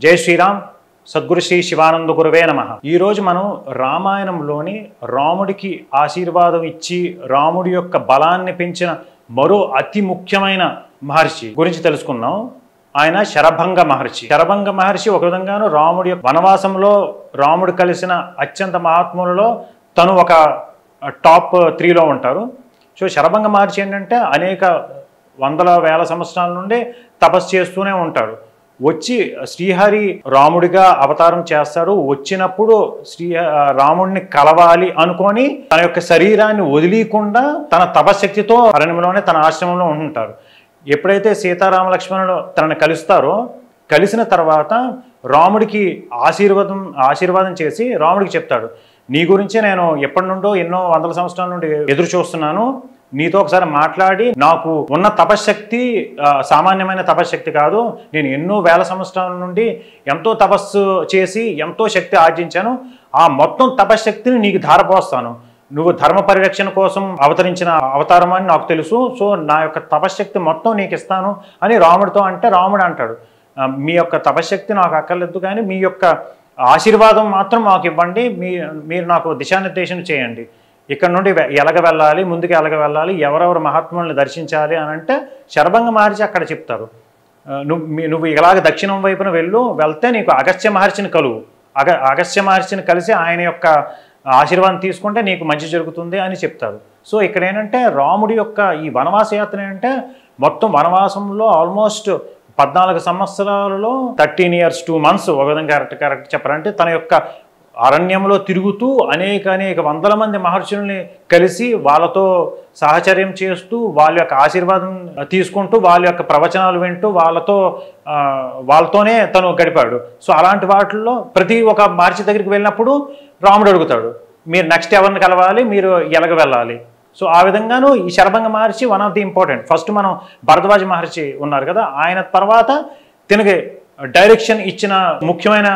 జై శ్రీరామ్. సద్గురు శ్రీ శివానంద గురువే నమః. ఈరోజు మనం రామాయణంలోని రాముడికి ఆశీర్వాదం ఇచ్చి రాముడి యొక్క బలాన్ని పెంచిన మరో అతి ముఖ్యమైన మహర్షి గురించి తెలుసుకుందాం. ఆయన శరభంగ మహర్షి. శరభంగ మహర్షి ఒక విధంగాను రాముడి వనవాసంలో రాముడు కలిసిన అత్యంత మహాత్ములలో తను ఒక టాప్ 3లో ఉంటారు. సో శరభంగ మహర్షి ఏంటంటే అనేక వందల వేల సంవత్సరాల నుండి తపస్సు చేస్తూనే ఉంటాడు. వచ్చి శ్రీహరి రాముడిగా అవతారం చేస్తాడు. వచ్చినప్పుడు రాముడిని కలవాలి అనుకొని తన యొక్క శరీరాన్ని వదిలీకుండా తన తపశక్తితో అరణ్యంలోనే తన ఆశ్రమంలో ఉంటారు. ఎప్పుడైతే సీతారామ లక్ష్మణులు తనని కలుస్తారో కలిసిన తర్వాత రాముడికి ఆశీర్వాదం చేసి రాముడికి చెప్తాడు, నీ గురించే నేను ఎప్పటి నుండో ఎన్నో వందల సంవత్సరాల నుండి ఎదురు చూస్తున్నాను. నీతో ఒకసారి మాట్లాడి, నాకు ఉన్న తపశ్శక్తి సామాన్యమైన తపశ్శక్తి కాదు. నేను ఎన్నో వేల సంవత్సరాల నుండి ఎంతో తపస్సు చేసి ఎంతో శక్తి ఆర్జించాను. ఆ మొత్తం తపశ్శక్తిని నీకు ధారపోస్తాను. నువ్వు ధర్మ పరిరక్షణ కోసం అవతరించిన అవతారం అని నాకు తెలుసు. సో నా యొక్క తపశ్శక్తి మొత్తం నీకు ఇస్తాను అని రాముడితో అంటే, రాముడు అంటాడు, మీ యొక్క తపశ్శక్తి నాకు అక్కర్లేదు, కానీ మీ యొక్క ఆశీర్వాదం మాత్రం మాకు ఇవ్వండి. మీరు నాకు దిశానిర్దేశం చేయండి. ఇక్కడ నుండి ఎలాగ వెళ్ళాలి, ముందుకు ఎలాగ వెళ్ళాలి, ఎవరెవరు మహాత్ముల్ని దర్శించాలి అని అంటే శరభంగ మహర్షి అక్కడ చెప్తారు, నువ్వు ఇలాగ దక్షిణం వైపున వెళ్తే నీకు అగస్త్య మహర్షిని కలువు. అగస్త్య మహర్షిని కలిసి ఆయన యొక్క ఆశీర్వాదం తీసుకుంటే నీకు మంచి జరుగుతుంది అని చెప్తారు. సో ఇక్కడ ఏంటంటే రాముడి యొక్క ఈ వనవాస యాత్ర ఏంటంటే మొత్తం వనవాసంలో ఆల్మోస్ట్ 14 సంవత్సరాలలో 13 years 2 months ఒక విధంగా కరెక్ట్ చెప్పాలంటే తన యొక్క అరణ్యంలో తిరుగుతూ అనేక వందల మంది మహర్షుల్ని కలిసి వాళ్ళతో సహచర్యం చేస్తూ వాళ్ళ యొక్క ఆశీర్వాదం తీసుకుంటూ వాళ్ళ యొక్క ప్రవచనాలు వింటూ వాళ్ళతోనే తను గడిపాడు. సో అలాంటి వాటిల్లో ప్రతి ఒక మహర్షి దగ్గరికి వెళ్ళినప్పుడు రాముడు అడుగుతాడు, మీరు నెక్స్ట్ ఎవరిని కలవాలి, మీరు ఎలాగ వెళ్ళాలి. సో ఆ విధంగాను ఈ Sharabhanga Maharshi one of the important. First మనం భరద్వాజ మహర్షి ఉన్నారు కదా, ఆయన తర్వాత తినగే డైరెక్షన్ ఇచ్చిన ముఖ్యమైన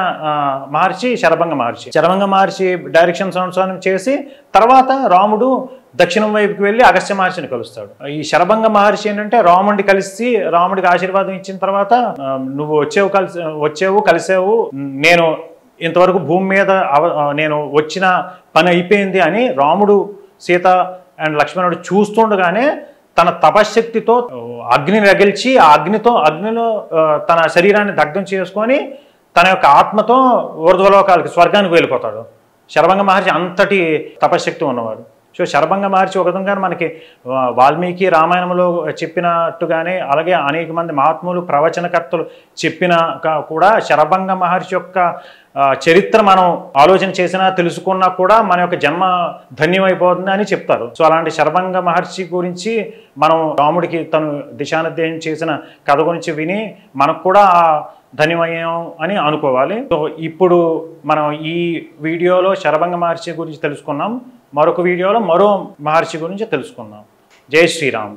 మహర్షి శరభంగ మహర్షి. శరభంగ మహర్షి డైరెక్షన్ అనుసరణ చేసి తర్వాత రాముడు దక్షిణం వైపుకి వెళ్ళి అగస్త్య మహర్షిని కలుస్తాడు. ఈ శరభంగ మహర్షి ఏంటంటే రాముడిని కలిసి రాముడికి ఆశీర్వాదం ఇచ్చిన తర్వాత, నువ్వు కలిసావు, నేను ఇంతవరకు భూమి మీద నేను వచ్చిన పని అయిపోయింది అని రాముడు, సీత అండ్ లక్ష్మణుడు చూస్తుండగానే తన తపశ్శక్తితో అగ్నిని రగిల్చి ఆ అగ్నిలో తన శరీరాన్ని దగ్ధం చేసుకొని తన యొక్క ఆత్మతో ఊర్ధ్వలోకాలకి స్వర్గానికి వెళ్ళిపోతాడు. శరభంగ మహర్షి అంతటి తపశ్శక్తి ఉన్నవాడు. సో శరభంగ మహర్షి ఒక విధంగా మనకి వాల్మీకి రామాయణంలో చెప్పినట్టుగానే అలాగే అనేక మంది మహాత్ములు ప్రవచనకర్తలు చెప్పిన కూడా శరభంగ మహర్షి యొక్క చరిత్ర మనం ఆలోచన చేసినా తెలుసుకున్నా కూడా మన యొక్క జన్మ ధన్యమైపోతుంది అని చెప్తారు. సో అలాంటి శరభంగ మహర్షి గురించి మనం రాముడికి తను దిశానిర్దేశం చేసిన కథ గురించి విని మనకు కూడా ధన్యమయ్యాం అని అనుకోవాలి. సో ఇప్పుడు మనం ఈ వీడియోలో శరభంగ మహర్షి గురించి తెలుసుకున్నాం. మరొక వీడియోలో మరో మహర్షి గురించి తెలుసుకుందాం. జై శ్రీరామ్.